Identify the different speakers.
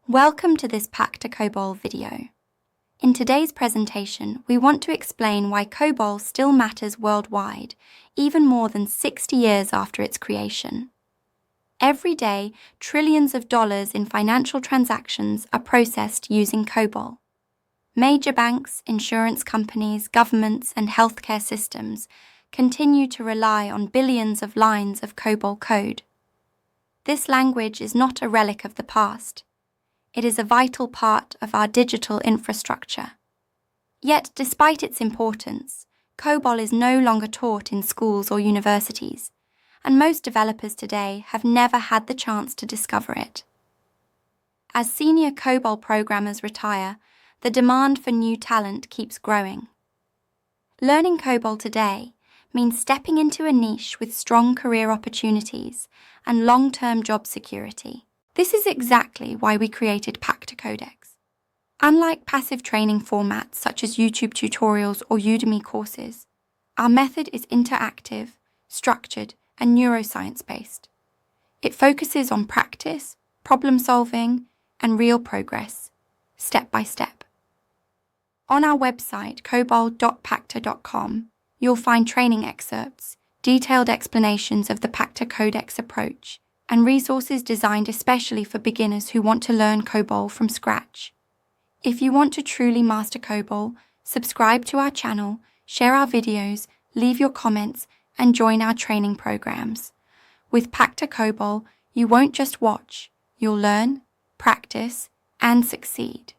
Speaker 1: Welcome to this Pacta Cobol video. In today's presentation, we want to explain why Cobol still matters worldwide, even more than 60 years after its creation. Every day, trillions of dollars in financial transactions are processed using Cobol. Major banks, insurance companies, governments, and healthcare systems continue to rely on billions of lines of Cobol code. This language is not a relic of the past. It is a vital part of our digital infrastructure. Yet, despite its importance, Cobol is no longer taught in schools or universities, and most developers today have never had the chance to discover it. As senior Cobol programmers retire, the demand for new talent keeps growing. Learning Cobol today means stepping into a niche with strong career opportunities and long-term job security. This is exactly why we created Pacta Codex. Unlike passive training formats such as YouTube tutorials or Udemy courses, our method is interactive, structured, and neuroscience-based. It focuses on practice, problem-solving, and real progress, step by step. On our website, cobol.pacta.com, you'll find training excerpts, detailed explanations of the Pacta Codex approach, and resources designed especially for beginners who want to learn Cobol from scratch. If you want to truly master Cobol, subscribe to our channel, share our videos, leave your comments, and join our training programs. With Pacta Cobol, you won't just watch, you'll learn, practice, and succeed.